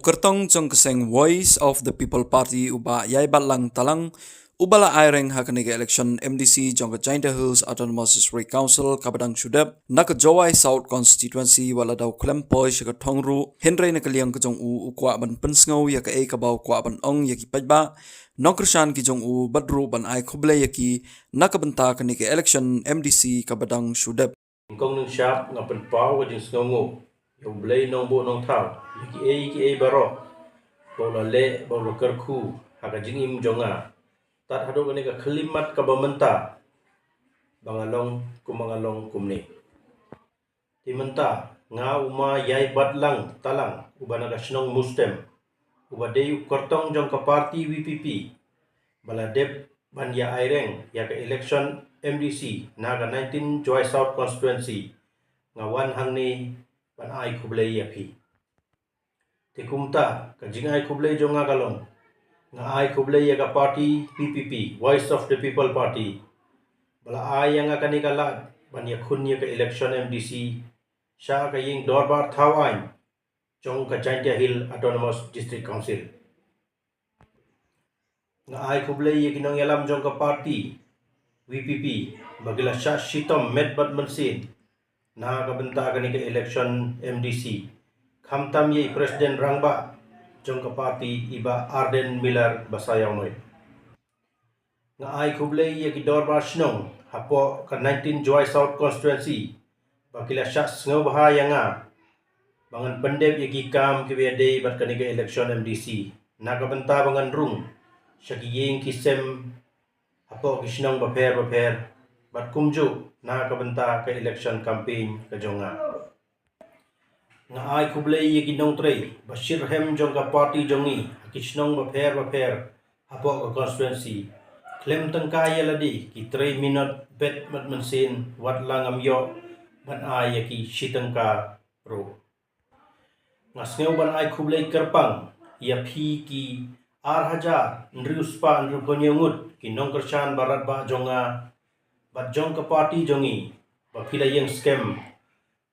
Ukertong Chongkeseng Voice of the People Party uba Ïaibatlang Talang ubala aireng hakanega election MDC Jongka Jainta Hills Autonomous District Council kabadang Shudep nak Jowai South Constituency wala daw klempoi shaka thongru Henry nak liang ka jong u ukwa ban pensngau ya ka e kabaw kwa ban ong ya ki pajba Nongkyrshan ki jong u badru ban ai Khublei ya ki nakabenta kanega election MDC kabadang Shudep Kong nung sharp ngapen pau ka jing sngongo Khublei nong bo nong thau ki e baro bola le bola kerku haka jing im jonga tat hado kani ka khlimat ka bamenta bangalong kumni timenta nga uma Ïaibatlang Talang ubana ka snong mustem ubadei kortong jong ka party VPP baladep ban ya aireng ya ka election MDC naga 19 Jowai South Constituency nga wan hangni ban ai Khublei yapi tikumta ka jing ai Khublei jonga galong nga ai Khublei ya ka party PPP Voice of the People Party bala ai yang akani kala ban ya khun ya ka election MDC sha ka ying dorbar thawain jong ka Jainta Hill Autonomous District Council nga ai Khublei ya kinong yalam jong ka party VPP bagila sha shitom medbat mansin na kabenta kani ka election MDC khamtam ye president rangba jong ka party iba Arden Miller basayaw noy nga ai Khublei ye ki dorbar snong hapo ka 19 Jowai South Constituency bagila sha sngewbha yanga bangan pendep ye ki kam ki day bat kani ka election MDC na kabenta bangan rung syagiyeng kisem hapo kisnong bapher bat kumju na kabenta ka election campaign ka jonga nga ai Khublei ye kinong tre bashir hem jong ka party jongi kisnong bapher hapo ka constituency klem tangka yaladi ki 3 minute bet mat mansin wat langam yo ban ai ki shitangka ro nga sngew ban ai Khublei kerpang ya phi ki R1000 nriuspa nrubonyengut ki Nongkyrshan barat ba jonga bat jong ka party jongi ba phila yang scam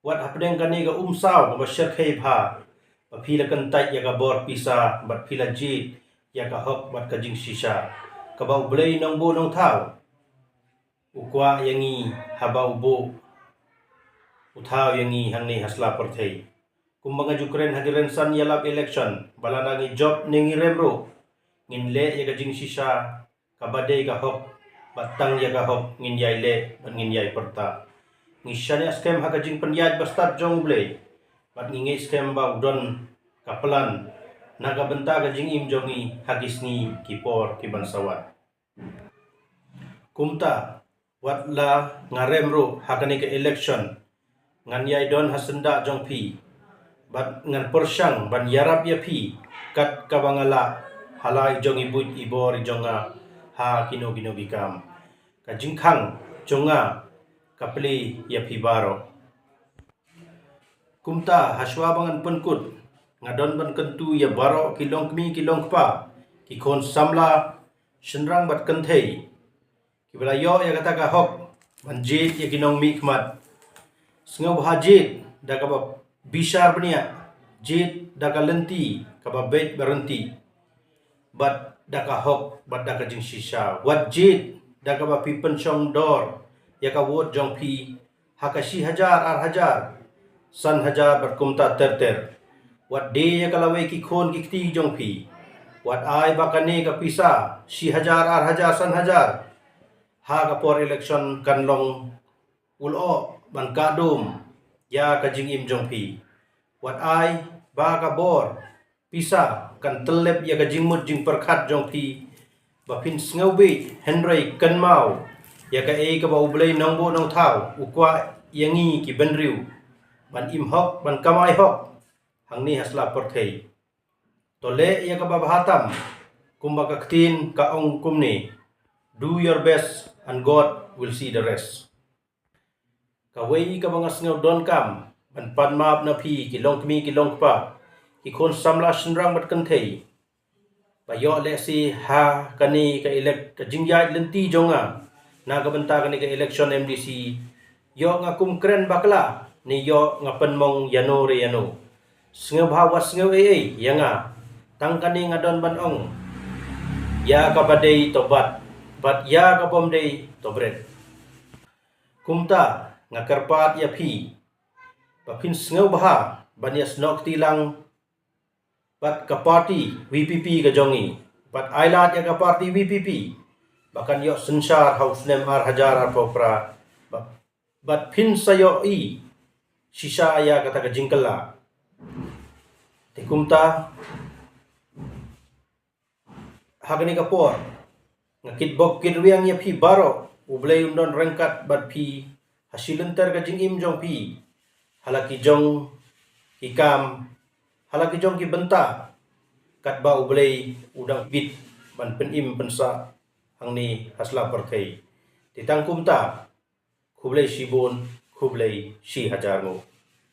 wat hapdeng kani ga umsaw ba sherkhei pha ba phila kan tait ya ga bor pisa bat phila jit ya ka hok bat ka jing shisha ka ba Khublei nong bo nong thau ukwa yangi habau bo uthau yangi hangni hasla perthei kumbaga jukren hagiren san yalap election balanangi job ningi remro ngin le ya ka jing shisha ka badei ka hok batang ya ka hok ngin yai le bat ngin yai perta ngishane scam haka jing penyaj bastat jong Khublei bat nginge scam ba udon kapelan naga benta ka jing im jongi hagisni kipor ki pynsawa kumta wat la ngarem ro hakani ka election ngan yai don hasenda jong pi bat ngan persyang ban yarap ya pi kat kabangala halai jong ibut ibor jonga ha kino bikam ka jingkhang jonga kapli ya pi baro kumta haswa bangan penkut ngadon ban kentu ya baro kilong pa ki kon samla shenrang bat kenthei ki belayo ya kata ka hok banjit ya kinong mikmat sngewbha jit da ka bishar bnia jit da ka lenti ka bet berhenti bat da ka hok bat da ka jing shisha wat jit da ka pi pensyong dor ya ka wot jong pi hakashi hajar san hajar berkumta terter wat de ya ka lawe ki khon ki kti jong pi wat ai bakane ka pisa si hajar san hajar ha ka por election kanlong ulo ban kadum ya ka jing im jong pi wat ai ba ka bor pisa kan telep ya ka jingmut jing perkhat jong pi baphin sngewbha Henry kan mau ya ka e ka ba Khublei nong bo nong thau ukwa yangi ki benriu ban im hok ban kamai hok hangni hasla perthei tole ya ka ba bhatam kumba ka ktin ka ong kumni do your best and God will see the rest ka wei ka banga sngeu donkam ban panmap na phi ki long pa ki kon samla shenrang bat kenthei ba yo le si ha kani ka elect ka jingjai lenti jonga na ka benta kani ka election MDC yo nga kumkren bakla ni yo nga penmong yano sngewbha was sngewbha yanga tangkani ngadon ban ong ya kabadei tobat bat ya kapomdei tobret kumta ngakarpat ya phi baphin sngewbha banias nok tilang bat ka party VPP ka jongi bat ailat ya ka party VPP bahkan yo sensar house nem ar hajar ar popra bat pynsawa sisa ya kata ka jingkela tikumta hagani kapor ngakitbok kirwiang ya phi baro Khublei undon rengkat bat phi hasilenter ka jingim jong phi halaki jong hikam halaki jong ki bynta kat ba Khublei udang bit ban penim pensa angni hasla perthei titangkumta Khublei sibon Khublei si hajar ngo